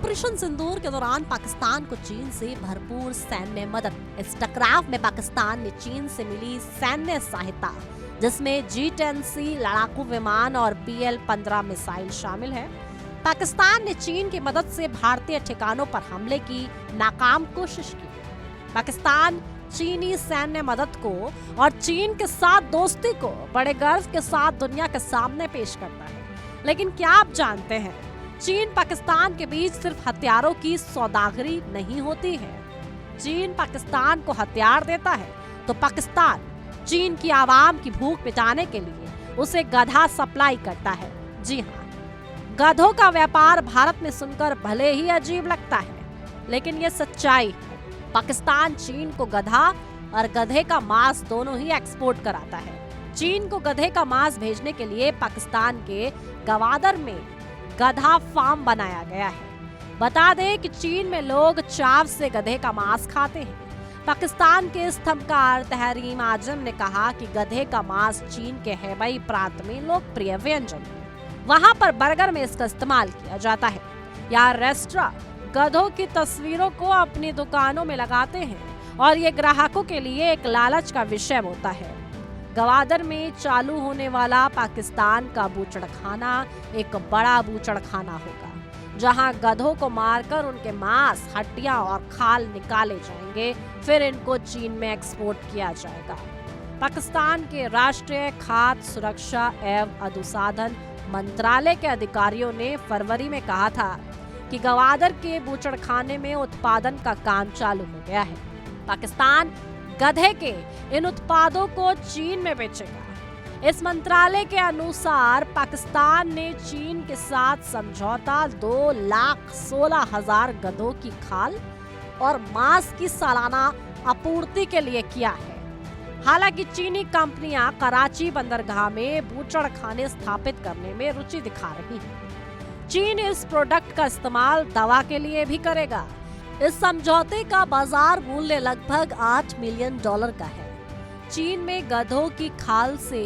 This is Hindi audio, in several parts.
ऑपरेशन सिंदूर के दौरान पाकिस्तान को चीन से भरपूर सैन्य मदद। इस टकराव में पाकिस्तान ने चीन से मिली सैन्य सहायता, जिसमें G-10C लड़ाकू विमान और PL-15 मिसाइल शामिल है। पाकिस्तान ने चीन की मदद से भारतीय ठिकानों पर हमले की नाकाम कोशिश की। पाकिस्तान चीनी सैन्य मदद को और चीन के साथ दोस्ती को बड़े गर्व के साथ दुनिया के सामने पेश करता है। लेकिन क्या आप जानते हैं, चीन पाकिस्तान के बीच सिर्फ हथियारों की सौदागरी नहीं होती है। चीन पाकिस्तान को हथियार देता है तो पाकिस्तान चीन की आवाम की भूख मिटाने के लिए उसे गधा सप्लाई करता है। जी हाँ, गधों का व्यापार भारत में सुनकर भले ही अजीब लगता है, लेकिन ये सच्चाई है। पाकिस्तान चीन को गधा और गधे का मांस दोनों ही एक्सपोर्ट कराता है। चीन को गधे का मांस भेजने के लिए पाकिस्तान के गवादर में गधा फार्म बनाया गया है। बता दें कि चीन में लोग चाव से गधे का मांस खाते हैं। पाकिस्तान के स्तंभकार तहरीम आजम ने कहा कि गधे का मांस चीन के हेबई प्रांत में लोकप्रिय व्यंजन है। वहां पर बर्गर में इसका इस्तेमाल किया जाता है। यहाँ रेस्टोरेंट गधों की तस्वीरों को अपनी दुकानों में लगाते हैं और ये ग्राहकों के लिए एक लालच का विषय होता है। गवादर में चालू होने वाला पाकिस्तान का बूचड़खाना एक बड़ा बूचड़खाना होगा, जहां गधों को मारकर उनके मांस, हड्डियां और खाल निकाले जाएंगे। फिर इनको चीन में एक्सपोर्ट किया जाएगा। पाकिस्तान के राष्ट्रीय खाद्य सुरक्षा एवं अनुसंधान मंत्रालय के अधिकारियों ने फरवरी में कहा था कि गवादर के बूचड़खाने में उत्पादन का काम चालू हो गया है। पाकिस्तान गधे के इन उत्पादों को चीन में बेचेगा। इस मंत्रालय के अनुसार पाकिस्तान ने चीन के साथ समझौता 2,16,000 गधों की खाल और मांस की सालाना आपूर्ति के लिए किया है। हालांकि चीनी कंपनियां कराची बंदरगाह में बूचड़खाने स्थापित करने में रुचि दिखा रही हैं। चीन इस प्रोडक्ट का इस्तेमाल दवा के लिए भी करेगा। इस समझौते का बाजार मूल्य लगभग $8 मिलियन का है। चीन में गधों की खाल से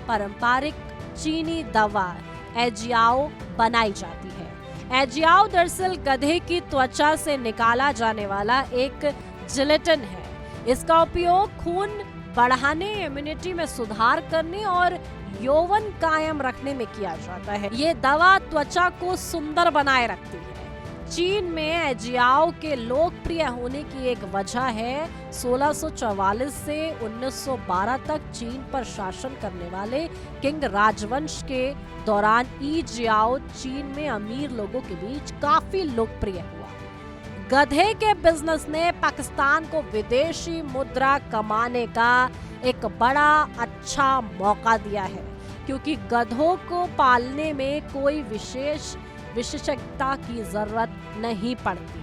पारंपरिक चीनी दवा एजियाओ बनाई जाती है। एजियाओ दरअसल गधे की त्वचा से निकाला जाने वाला एक जिलेटिन है। इसका उपयोग खून बढ़ाने, इम्यूनिटी में सुधार करने और यौवन कायम रखने में किया जाता है। ये दवा त्वचा को सुंदर बनाए रखती है। चीन में एजियाओ के लोकप्रिय होने की एक वजह है 1644 से 1912 तक चीन पर शासन करने वाले किंग राजवंश के दौरान एजियाओ चीन में अमीर लोगों के बीच काफी लोकप्रिय हुआ। गधे के बिजनेस ने पाकिस्तान को विदेशी मुद्रा कमाने का एक बड़ा अच्छा मौका दिया है, क्योंकि गधों को पालने में कोई विशेषज्ञता की जरूरत नहीं पड़ती।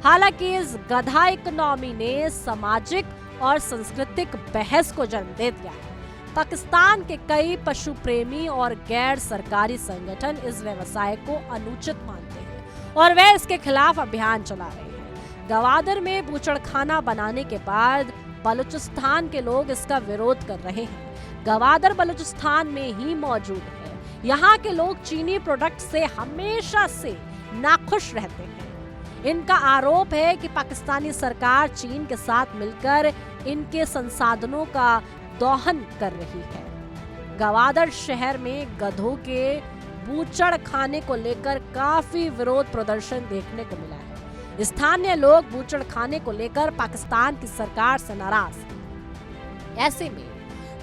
हालांकि इस गधा इकोनॉमी ने सामाजिक और सांस्कृतिक बहस को जन्म दे दिया है। पाकिस्तान के कई पशु प्रेमी और गैर सरकारी संगठन इस व्यवसाय को अनुचित मानते हैं और वे इसके खिलाफ अभियान चला रहे हैं। गवादर में बूचड़खाना बनाने के बाद बलूचिस्तान के लोग इसका विरोध कर रहे हैं। गवादर बलूचिस्तान में ही मौजूद है। यहाँ के लोग चीनी प्रोडक्ट से हमेशा से नाखुश रहते हैं। इनका आरोप है कि पाकिस्तानी सरकार चीन के साथ मिलकर इनके संसाधनों का दोहन कर रही है। गवादर शहर में गधों के बूचड़खाने को लेकर काफी विरोध प्रदर्शन देखने को मिला है। स्थानीय लोग बूचड़खाने को लेकर पाकिस्तान की सरकार से नाराज हैं। ऐसे में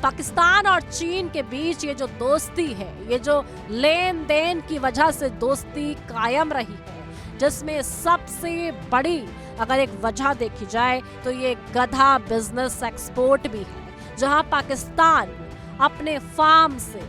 पाकिस्तान और चीन के बीच ये जो दोस्ती है, ये जो लेन देन की वजह से दोस्ती कायम रही है, जिसमें सबसे बड़ी अगर एक वजह देखी जाए तो ये गधा बिजनेस एक्सपोर्ट भी है, जहां पाकिस्तान अपने फार्म से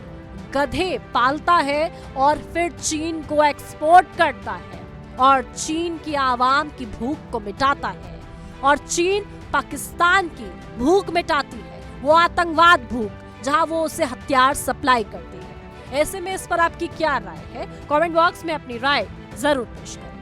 गधे पालता है और फिर चीन को एक्सपोर्ट करता है और चीन की आवाम की भूख को मिटाता है और चीन पाकिस्तान की भूख मिटाती है, वो आतंकवाद भूख, जहां वो उसे हथियार सप्लाई करती है। ऐसे में इस पर आपकी क्या राय है? कमेंट बॉक्स में अपनी राय जरूर पेश करें।